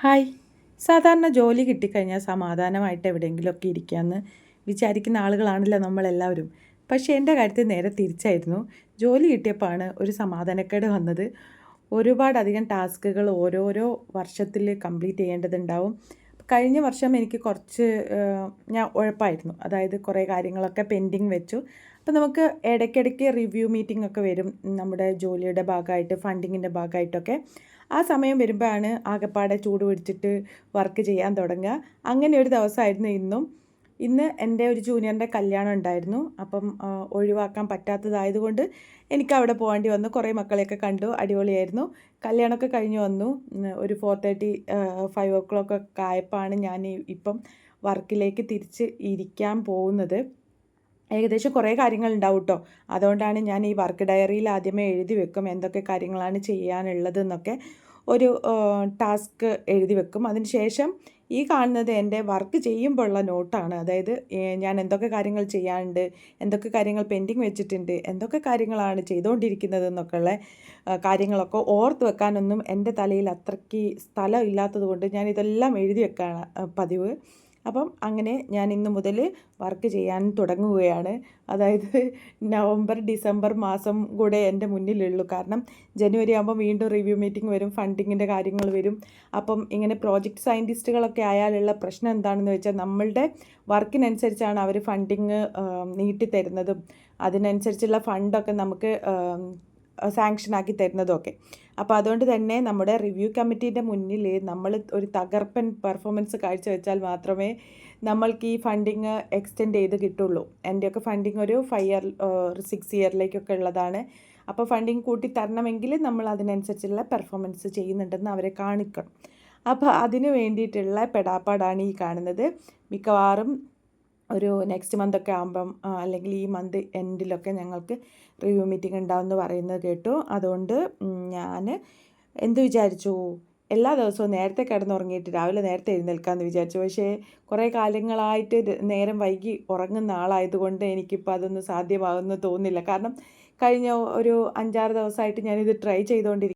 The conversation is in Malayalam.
ഹായ്. സാധാരണ ജോലി കിട്ടിക്കഴിഞ്ഞാൽ സമാധാനമായിട്ട് എവിടെയെങ്കിലുമൊക്കെ ഇരിക്കാമെന്ന് വിചാരിക്കുന്ന ആളുകളാണല്ലോ നമ്മളെല്ലാവരും. പക്ഷേ എൻ്റെ കാര്യത്തിൽ നേരെ തിരിച്ചായിരുന്നു. ജോലി കിട്ടിയപ്പോഴാണ് ഒരു സമാധാനക്കേട് വന്നത്. ഒരുപാടധികം ടാസ്കുകൾ ഓരോരോ വർഷത്തിൽ കംപ്ലീറ്റ് ചെയ്യേണ്ടതുണ്ടാവും. കഴിഞ്ഞ വർഷം എനിക്ക് കുറച്ച് ഞാൻ ഉഴപ്പായിരുന്നു. അതായത് കുറേ കാര്യങ്ങളൊക്കെ പെൻഡിങ് വെച്ചു. അപ്പോൾ നമുക്ക് ഇടയ്ക്കിടയ്ക്ക് റിവ്യൂ മീറ്റിംഗ് ഒക്കെ വരും നമ്മുടെ ജോലിയുടെ ഭാഗമായിട്ട്, ഫണ്ടിങ്ങിൻ്റെ ഭാഗമായിട്ടൊക്കെ. ആ സമയം വരുമ്പോഴാണ് ആകെപ്പാടെ ചൂട് പിടിച്ചിട്ട് വർക്ക് ചെയ്യാൻ തുടങ്ങുക. അങ്ങനെ ഒരു ദിവസമായിരുന്നു ഇന്നും. ഇന്ന് എൻ്റെ ഒരു ജൂനിയറിൻ്റെ കല്യാണം ഉണ്ടായിരുന്നു. അപ്പം ഒഴിവാക്കാൻ പറ്റാത്തതായതുകൊണ്ട് എനിക്കവിടെ പോകേണ്ടി വന്നു. കുറേ മക്കളെയൊക്കെ കണ്ടു. അടിപൊളിയായിരുന്നു. കല്യാണമൊക്കെ കഴിഞ്ഞ് വന്നു. ഒരു 4:30 5 o'clock ഒക്കെ ആയപ്പോഴാണ് ഞാൻ ഇപ്പം വർക്കിലേക്ക് തിരിച്ച് ഇരിക്കാൻ പോകുന്നത്. ഏകദേശം കുറേ കാര്യങ്ങളുണ്ടാവും കേട്ടോ. അതുകൊണ്ടാണ് ഞാൻ ഈ വർക്ക് ഡയറിയിൽ ആദ്യമേ എഴുതി വെക്കും എന്തൊക്കെ കാര്യങ്ങളാണ് ചെയ്യാനുള്ളതെന്നൊക്കെ. ഒരു ടാസ്ക് എഴുതി വെക്കും. അതിന് ശേഷം ഈ കാണുന്നത് എൻ്റെ വർക്ക് ചെയ്യുമ്പോഴുള്ള നോട്ടാണ്. അതായത് ഞാൻ എന്തൊക്കെ കാര്യങ്ങൾ ചെയ്യാനുണ്ട്, എന്തൊക്കെ കാര്യങ്ങൾ പെൻഡിങ് വെച്ചിട്ടുണ്ട്, എന്തൊക്കെ കാര്യങ്ങളാണ് ചെയ്തുകൊണ്ടിരിക്കുന്നത് എന്നൊക്കെയുള്ള കാര്യങ്ങളൊക്കെ ഓർത്ത് വെക്കാനൊന്നും എൻ്റെ തലയിൽ അത്രയ്ക്ക് സ്ഥലം ഇല്ലാത്തത് കൊണ്ട് ഞാനിതെല്ലാം എഴുതി വെക്കാണ് പതിവ്. അപ്പം അങ്ങനെ ഞാൻ ഇന്ന് മുതൽ വർക്ക് ചെയ്യാൻ തുടങ്ങുകയാണ്. അതായത് നവംബർ ഡിസംബർ മാസം കൂടെ എൻ്റെ മുന്നിലുള്ളൂ. കാരണം ജനുവരി ആകുമ്പോൾ വീണ്ടും റിവ്യൂ മീറ്റിംഗ് വരും, ഫണ്ടിങ്ങിൻ്റെ കാര്യങ്ങൾ വരും. അപ്പം ഇങ്ങനെ പ്രോജക്റ്റ് സയൻറ്റിസ്റ്റുകളൊക്കെ ആയാലുള്ള പ്രശ്നം എന്താണെന്ന് വെച്ചാൽ നമ്മളുടെ വർക്കിനനുസരിച്ചാണ് അവർ ഫണ്ടിങ് നീട്ടിത്തരുന്നതും അതിനനുസരിച്ചുള്ള ഫണ്ടൊക്കെ നമുക്ക് സാങ്ഷനാക്കി തരുന്നതൊക്കെ. അപ്പോൾ അതുകൊണ്ട് തന്നെ നമ്മുടെ റിവ്യൂ കമ്മിറ്റീൻ്റെ മുന്നിൽ നമ്മൾ ഒരു തകർപ്പൻ പെർഫോമൻസ് കാഴ്ചവെച്ചാൽ മാത്രമേ നമ്മൾക്ക് ഈ ഫണ്ടിങ് എക്സ്റ്റെൻഡ് ചെയ്ത് കിട്ടുള്ളൂ. എൻ്റെയൊക്കെ ഫണ്ടിങ് ഒരു 5 ഇയർ 6 ഇയറിലേക്കൊക്കെ ഉള്ളതാണ്. അപ്പോൾ ഫണ്ടിങ് കൂട്ടി തരണമെങ്കിൽ നമ്മൾ അതിനനുസരിച്ചുള്ള പെർഫോമൻസ് ചെയ്യുന്നുണ്ടെന്ന് അവരെ കാണിക്കണം. അപ്പോൾ അതിന് വേണ്ടിയിട്ടുള്ള പെടാപ്പാടാണ് ഈ കാണുന്നത്. മിക്കവാറും ഒരു നെക്സ്റ്റ് മന്തൊക്കെ ആകുമ്പം അല്ലെങ്കിൽ ഈ മന്ത് എൻഡിലൊക്കെ ഞങ്ങൾക്ക് റിവ്യൂ മീറ്റിംഗ് ഉണ്ടാവുമെന്ന് പറയുന്നത് കേട്ടു. അതുകൊണ്ട് ഞാൻ എന്ത് വിചാരിച്ചു, എല്ലാ ദിവസവും നേരത്തെ കിടന്നുറങ്ങിയിട്ട് രാവിലെ നേരത്തെ എഴുന്നേൽക്കാമെന്ന് വിചാരിച്ചു. പക്ഷേ കുറേ കാലങ്ങളായിട്ട് നേരം വൈകി ഉറങ്ങുന്ന ആളായതുകൊണ്ട് എനിക്കിപ്പോൾ അതൊന്നും സാധ്യമാകുമെന്ന് തോന്നുന്നില്ല. കാരണം കഴിഞ്ഞ ഒരു 5-6 ദിവസമായിട്ട് ഞാനിത് ട്രൈ ചെയ്തുകൊണ്ടിരിക്കും.